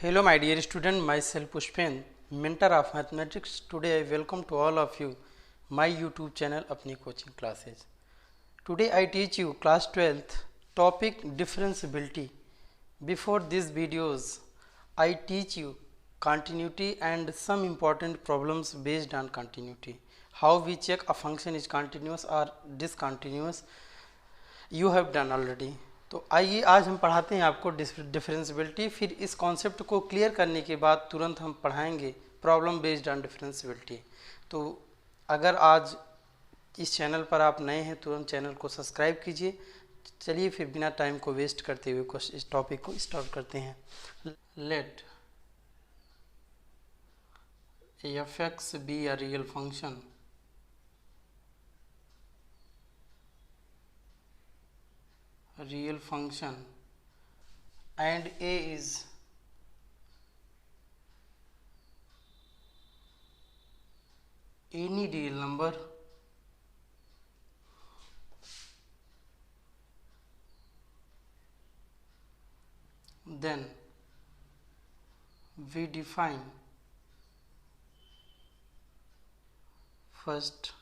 Hello my dear student, myself Pushpen, mentor of mathematics. Today I welcome to all of you my YouTube channel अपनी coaching classes. Today I teach you class 12th topic differentiability. Before these videos I teach you continuity and some important problems based on continuity. How we check a function is continuous or discontinuous you have done already. तो आइए आज हम पढ़ाते हैं आपको differentiability. फिर इस concept को क्लियर करने के बाद तुरंत हम पढ़ाएंगे प्रॉब्लम बेस्ड ऑन डिफरेंशियबिलिटी। तो अगर आज इस चैनल पर आप नए हैं तुरंत चैनल को सब्सक्राइब कीजिए। चलिए फिर बिना टाइम को वेस्ट करते हुए इस टॉपिक को स्टार्ट करते हैं। Let f x be a real function and a is any real number then we define first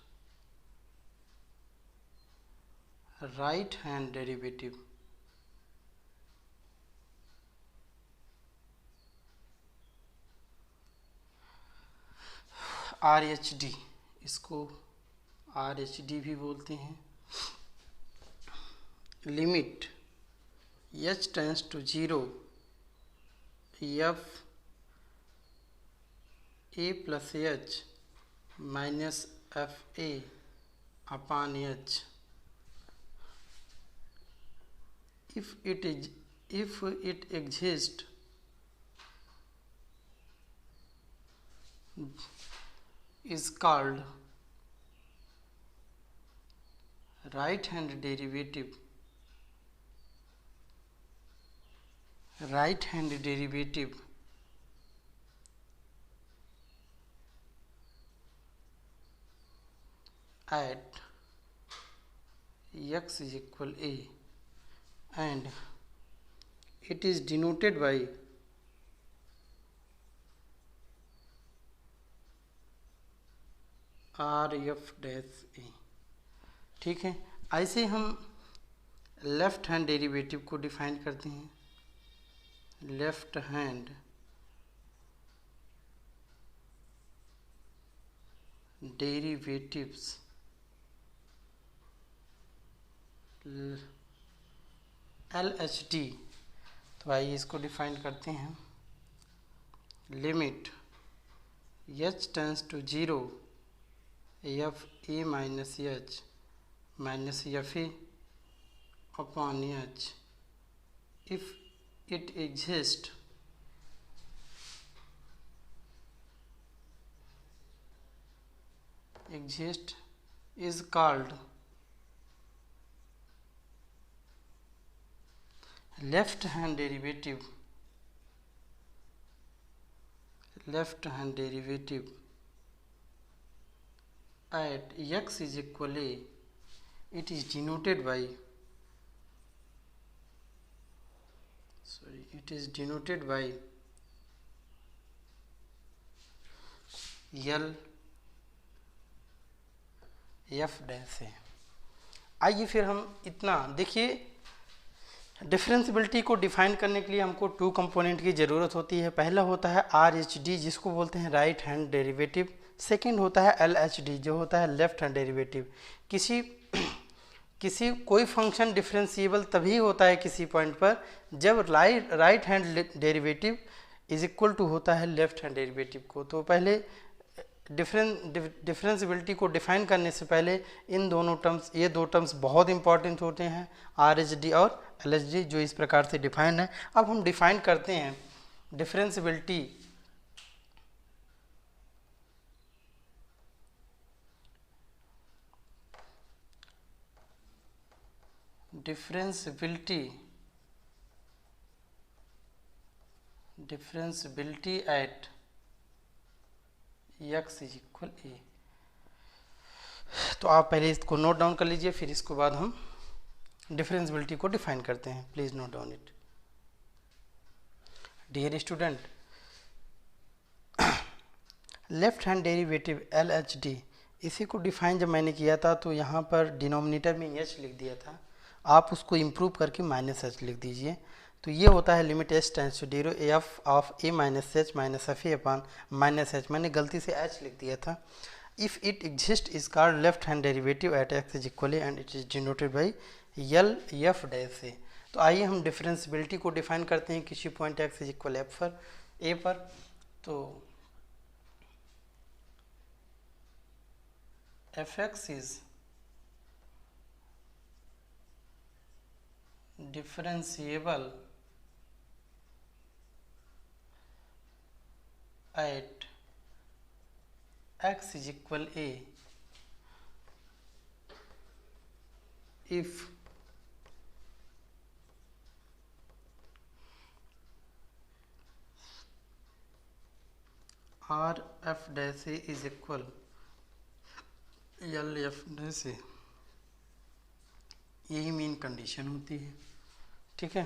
right hand derivative RHD, इसको RHD भी बोलते हैं। Limit h tends to 0 f a plus h minus f a upon h if it exists is called right hand derivative at x is equal a and it is denoted by R F dash a. ठीक है, ऐसे हम left hand derivative को define करते हैं। Left hand derivatives LHD। तो आइए इसको डिफाइन करते हैं। Limit h tends to 0 f a minus h minus f a upon h if it exist is called left hand derivative at x is equal a, it is denoted by L F dash है। आइए फिर हम इतना देखिए, differentiability को define करने के लिए हमको 2 कंपोनेंट की ज़रूरत होती है। पहला होता है RHD जिसको बोलते हैं राइट हैंड डेरिवेटिव। सेकंड होता है LHD जो होता है लेफ्ट हैंड डेरिवेटिव। कोई फंक्शन डिफरेंशिएबल तभी होता है किसी पॉइंट पर जब right hand derivative is equal to होता है लेफ्ट हैंड डेरिवेटिव को। तो पहले डिफरेंशियबिलिटी को डिफाइन करने से पहले ये दो टर्म्स बहुत इंपॉर्टेंट होते हैं, RHD और LHD, जो इस प्रकार से डिफाइन है। अब हम डिफाइन करते हैं differentiability at x is equal a. तो आप पहले इसको नोट डाउन कर लीजिए, फिर इसके बाद हम डिफरेंशियबिलिटी को डिफाइन करते हैं। Please note down it. Dear student, left hand derivative L H D, इसी को डिफाइन जब मैंने किया था तो यहाँ पर डिनोमिनेटर में एच लिख दिया था, आप उसको इम्प्रूव करके माइनस एच लिख दीजिए। तो ये होता है limit h tends to zero f of a minus h minus f a upon minus h, मैंने गलती से एच लिख दिया था। If it exist is called left hand derivative at x is equally and it is denoted by L f dash से। तो आइए हम डिफरेंशियबिलिटी को डिफाइन करते हैं किसी point x is equal F पर ए पर। तो F x is differentiable at x is equal a if r f dash a is equal l f dash a, यही मेन कंडीशन होती है। ठीक है,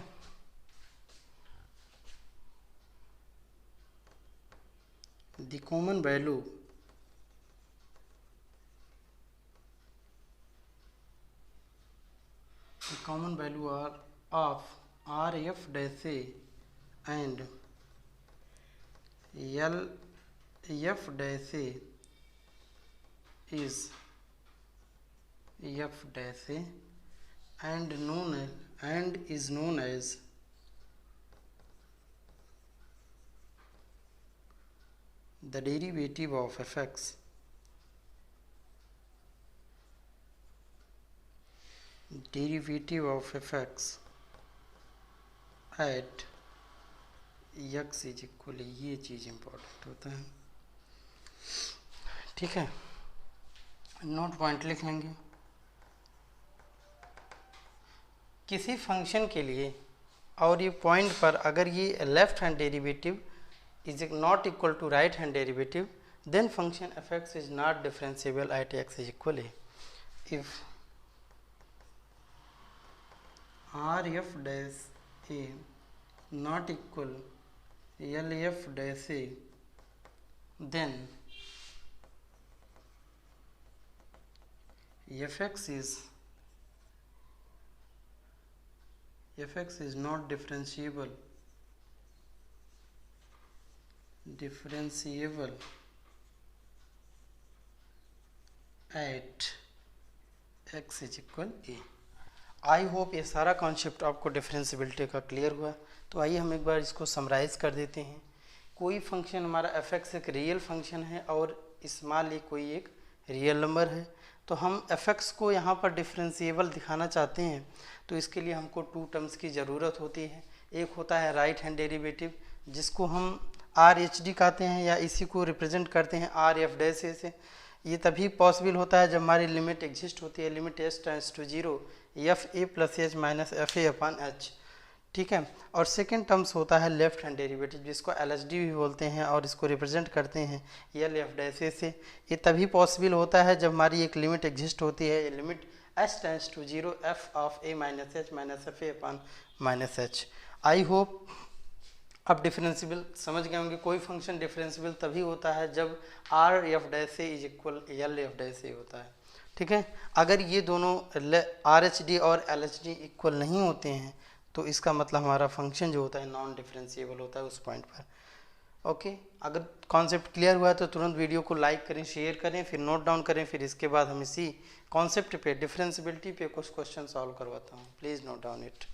the common value are of R F dash a and L F dash a is f dash a and is known as the derivative of fx at x is equal, ये चीज़ important होता है। ठीक है, note point लिख लेंगे। किसी function के लिए और ये पॉइंट पर अगर ये left hand derivative is not equal to right hand derivative, then function f x is not differentiable at x is equal a. If R F dash a not equal L F dash a, then f x is not differentiable at x is equal a। I hope ये सारा concept आपको differentiability का clear हुआ। तो आइए हम एक बार इसको समराइज कर देते हैं। कोई फंक्शन हमारा एफ एक्स एक रियल फंक्शन है और स्मॉल ए कोई एक रियल नंबर है, तो हम एफ एक्स को यहाँ पर डिफरेंशिएबल दिखाना चाहते हैं, तो इसके लिए हमको टू टर्म्स की ज़रूरत होती है। एक होता है राइट हैंड डेरिवेटिव जिसको हम आर एच डी कहते हैं या इसी को रिप्रेजेंट करते हैं आर एफ डैश ए से। ये तभी पॉसिबल होता है जब हमारी लिमिट एग्जिस्ट होती है, limit h tends to zero f a plus h minus f a upon h. ठीक है, और सेकेंड टर्म्स होता है लेफ्ट हैंड डेरिवेटिव जिसको एल एच डी भी बोलते हैं और इसको रिप्रेजेंट करते हैं एल एफ डैश ए से। ये तभी पॉसिबल होता है जब हमारी एक लिमिट एग्जिस्ट होती है, ये limit h tends to zero f of a minus h minus f a upon minus h. I hope आप डिफरेंशिएबल समझ गए होंगे। कोई फंक्शन डिफरेंशिएबल तभी होता है जब R F dash a is equal L F dash a होता है। ठीक है, अगर ये दोनों आर एच डी और एल एच डी इक्वल नहीं होते हैं तो इसका मतलब हमारा फंक्शन जो होता है नॉन डिफरेंशिएबल होता है उस पॉइंट पर। ओके, अगर कॉन्सेप्ट क्लियर हुआ है तो तुरंत वीडियो को लाइक करें, शेयर करें, फिर नोट डाउन करें, फिर इसके बाद हम इसी कॉन्सेप्ट पे डिफरेंशिएबिलिटी पे कुछ क्वेश्चन सॉल्व करवाता हूँ। Please note down it.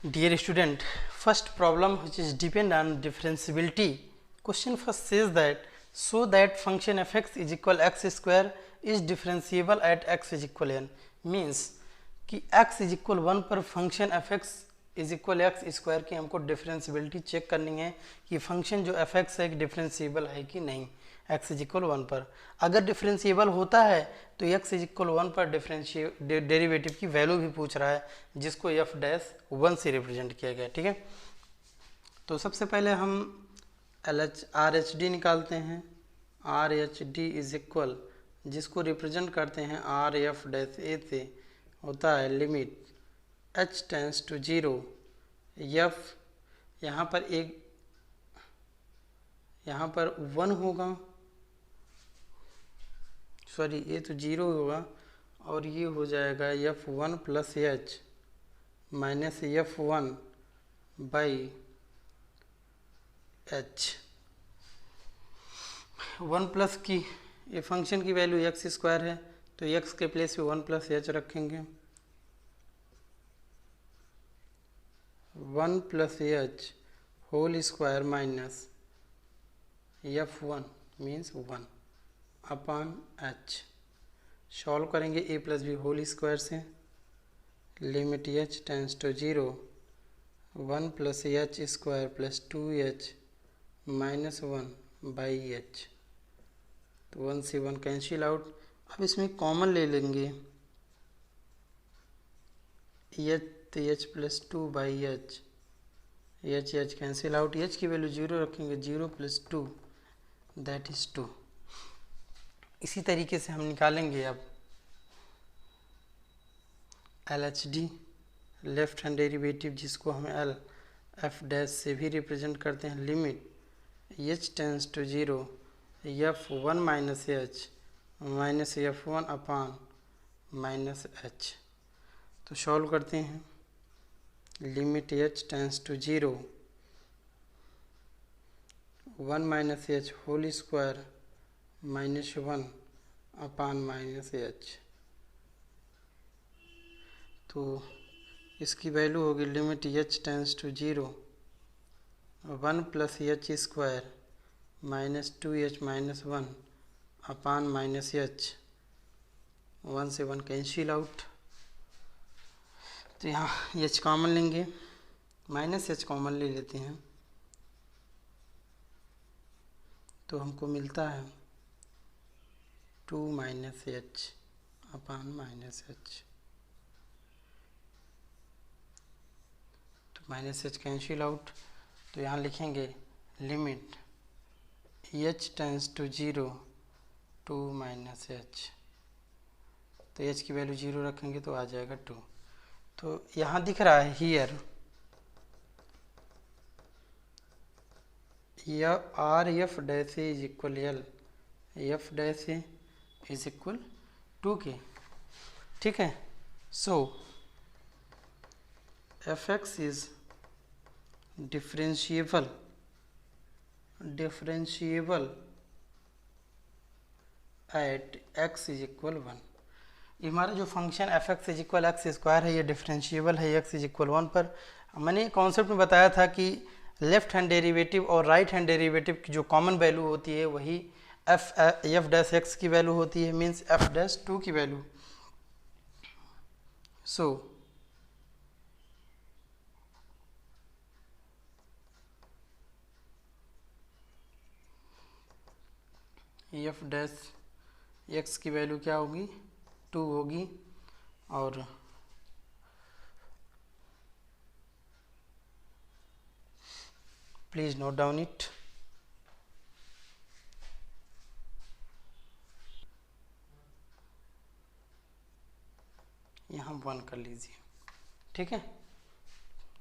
Dear student, first problem which is depend on differentiability. Question first says that so that function f x is equal x square is differentiable at x is equal n. Means कि x is equal 1 पर function f x is equal x square की हमको differentiability check करनी है कि function जो F x है differentiable है कि नहीं x इज इक्वल 1 पर। अगर डिफरेंशिएबल होता है तो x इज इक्वल 1 पर डेरिवेटिव की वैल्यू भी पूछ रहा है जिसको f डैश 1 से रिप्रेजेंट किया गया। ठीक है, तो सबसे पहले हम आर एच डी निकालते हैं। R H D is equal जिसको रिप्रेजेंट करते हैं आर एफ डैश ए से होता है limit h tends to zero f, यहाँ पर एक यहाँ पर 1 होगा, सॉरी ये तो 0 होगा, और ये हो जाएगा F1 plus h minus F1 by H. 1 plus की ये फंक्शन की वैल्यू एक्स स्क्वायर है, तो एक्स के प्लेस पे 1 प्लस एच रखेंगे। 1 plus h whole square minus F1 means 1 upon h. Solve करेंगे a plus b whole square से, limit h tends to 0, 1 plus h square plus 2h minus 1 by h. तो 1 से 1 cancel out. अब इसमें common ले लेंगे, H तो H plus 2 by H, H cancel out, H की वैल्यू 0 रखेंगे, 0 प्लस 2 दैट इज 2। इसी तरीके से हम निकालेंगे अब L H D, left hand derivative, जिसको हम एल एफ डैश से भी रिप्रेजेंट करते हैं। Limit h tends to 0, F1 minus h minus F1 upon minus h. तो सॉल्व करते हैं, limit h tends to 0, 1 minus h whole square minus 1 upon minus h. तो इसकी वैल्यू होगी limit h tends to 0, 1 plus h square minus 2h minus 1 upon minus h. 1 से 1 cancel out. तो यहाँ h common लेंगे, minus h common ले लेते हैं, तो हमको मिलता है 2 minus h upon minus h. तो माइनस एच कैंसिल आउट। तो यहाँ लिखेंगे limit h tends to 0, 2 minus h. तो एच की वैल्यू 0 रखेंगे तो आ जाएगा 2। तो यहाँ दिख रहा है here R F dash a is equal L, F dash a is equal 2 के, ठीक है। So f x is differentiable at x is equal 1। हमारा जो function f x is equal x square है, ये डिफरेंशिएबल है एक्स इज इक्वल 1 पर। मैंने कॉन्सेप्ट में बताया था कि लेफ्ट हैंड डेरिवेटिव और राइट हैंड डेरिवेटिव की जो कॉमन वैल्यू होती है वही एफ डैश एक्स की वैल्यू होती है, मीन्स एफ डैश 2 की वैल्यू। सो एफ डैश एक्स की वैल्यू क्या होगी, 2 होगी। और प्लीज नोट डाउन इट। यहाँ 1 कर लीजिए, ठीक है।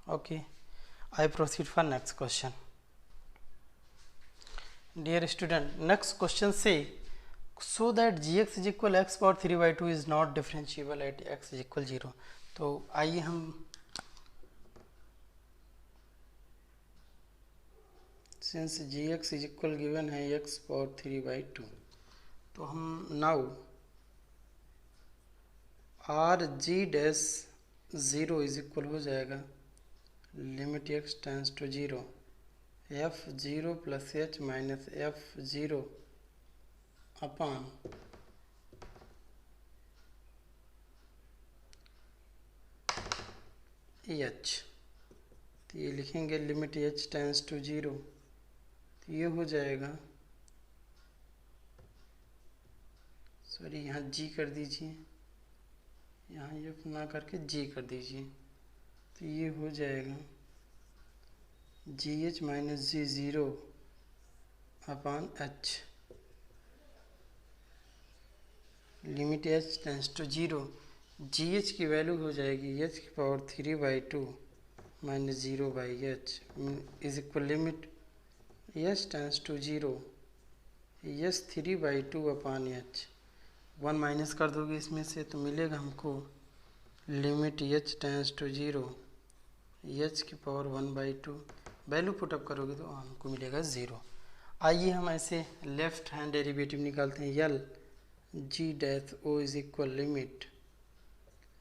Okay, I proceed for next question. Dear student, next question से so that gx is equal x power 3 by 2 is not differentiable at x is equal 0। तो आइए हम since gx is equal given है x power 3 by 2, तो हम now r g dash 0 is equal हो जाएगा limit x tends to 0, f 0 plus h minus f 0 upon h. तो ये लिखेंगे लिमिट एच टेंस टू 0, तो ये हो जाएगा, सॉरी यहाँ जी कर दीजिए, यहाँ ये ना करके जी कर दीजिए। तो ये हो जाएगा g h minus g 0 upon h. Limit h tends to 0, g h की वैल्यू हो जाएगी एच की power 3 by 2 minus 0 by h is equal limit h tends to zero h 3/2 upon h. 1 minus कर दोगे इसमें से तो मिलेगा हमको limit h tends to zero h की पावर 1/2। वैल्यू पुटअप करोगे तो हमको मिलेगा 0। आइए हम ऐसे लेफ्ट हैंड डेरिवेटिव निकालते हैं। L g dash o is equal limit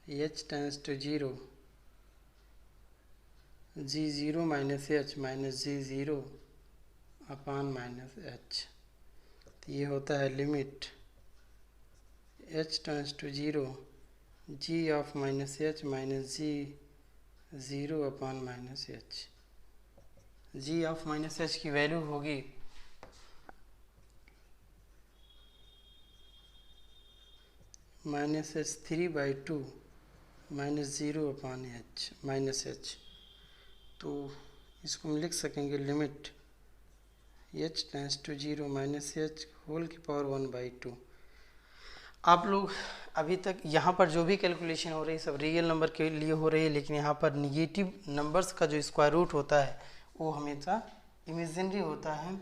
h tends to zero g zero minus g zero upon minus h. तो ये होता है limit h tends to zero g of minus h g zero upon minus h. G of minus h की value होगी -h 3/2 -0 upon h minus h. तो इसको हम लिख सकेंगे limit h tends to zero -h whole की power 1/2। आप लोग अभी तक यहाँ पर जो भी कैलकुलेशन हो रही है सब रियल नंबर के लिए हो रही है, लेकिन यहाँ पर निगेटिव नंबर्स का जो स्क्वायर रूट होता है वो हमेशा इमेजिनरी होता है,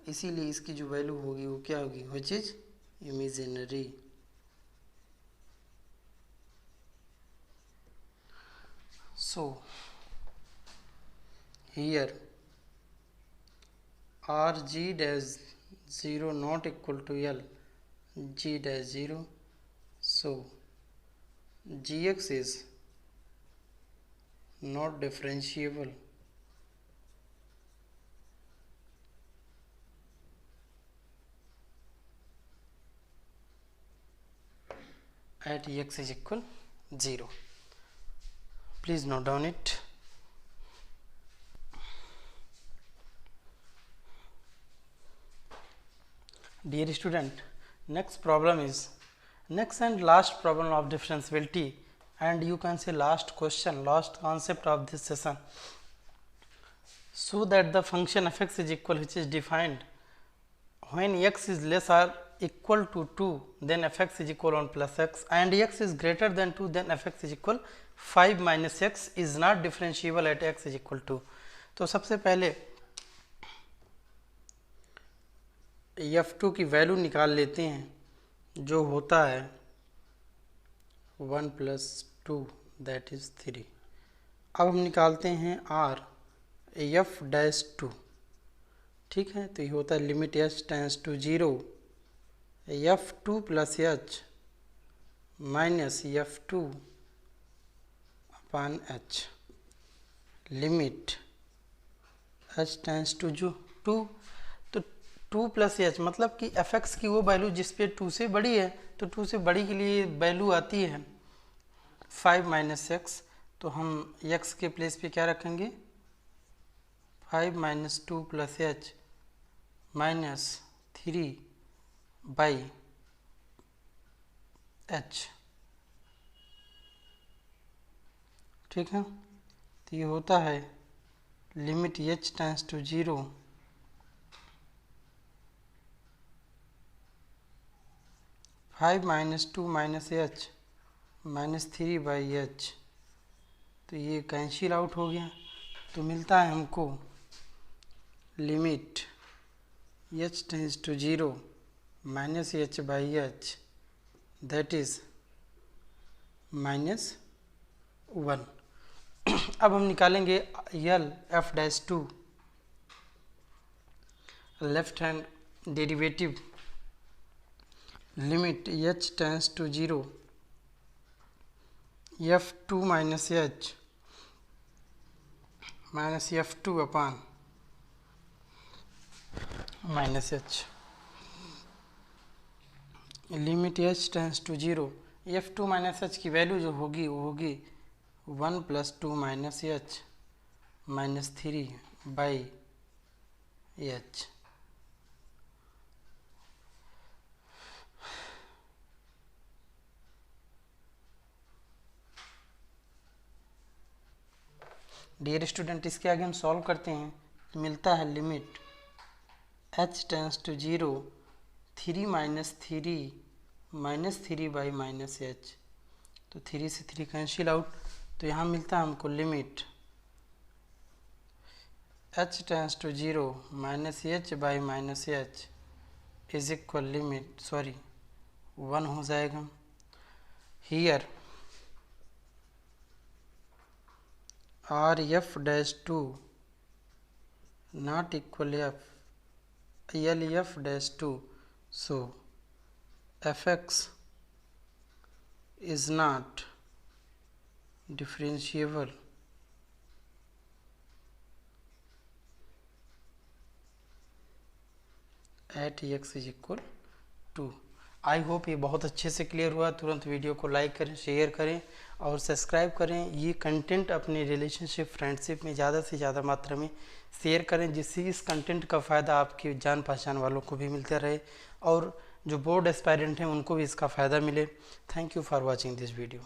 इसीलिए इसकी जो वैल्यू होगी वो क्या होगी, which is imaginary. So here r g dash 0 not equal to L g dash 0, so gx is not differentiable at x is equal 0. Please note down it. Dear student, next problem is next and last problem of differentiability, and you can say last question, last concept of this session. So that the function f(x) is equal, which is defined when x is less or equal to 2, then f(x) is equal 1 plus x, and x is greater than 2, then f(x) is equal 5 minus x is not differentiable at x is equal to. तो सबसे पहले f2 की value निकाल लेते हैं जो होता है 1 plus 2 that is 3। अब हम निकालते हैं r f'2, ठीक है। तो ये होता है limit h tends to zero f2 plus h minus f2 upon h limit h tends to जो 2, तो 2 प्लस एच मतलब कि f(x) की वो वैल्यू जिस पे 2 से बड़ी है, तो 2 से बड़ी के लिए वैल्यू आती है 5 माइनस एक्स। तो हम x के प्लेस पे क्या रखेंगे 5 minus 2 plus h minus 3 by h, ठीक है। तो ये होता है limit h tends to zero 5 minus 2 minus h minus 3 by h. तो ये कैंसिल आउट हो गया, तो मिलता है हमको limit h tends to zero minus h by h that is -1। अब हम निकालेंगे यल f'2 left hand derivative limit h tends to zero f2 minus h minus f2 upon minus h limit h tends to zero f2 minus h की value जो होगी वो होगी 1 plus 2 minus h minus 3 by h. Dear student, इसके आगे हम solve करते हैं तो मिलता है limit h tends to zero 3 minus 3 by minus h. तो 3 से 3 कैंसिल आउट, तो यहाँ मिलता है हमको limit h tends to 0 minus h by minus h is equal limit 1 हो जाएगा। Here R F dash two not equal f LF dash 2, so fx is not differentiable at x is equal to। I hope ये बहुत अच्छे से clear हुआ। तुरंत video को like करें, शेयर करें और सब्सक्राइब करें। ये कंटेंट अपने रिलेशनशिप फ्रेंडशिप में ज़्यादा से ज़्यादा मात्रा में शेयर करें, जिससे इस कंटेंट का फ़ायदा आपकी जान पहचान वालों को भी मिलता रहे और जो बोर्ड एस्पायरेंट हैं उनको भी इसका फ़ायदा मिले। Thank you for watching this video.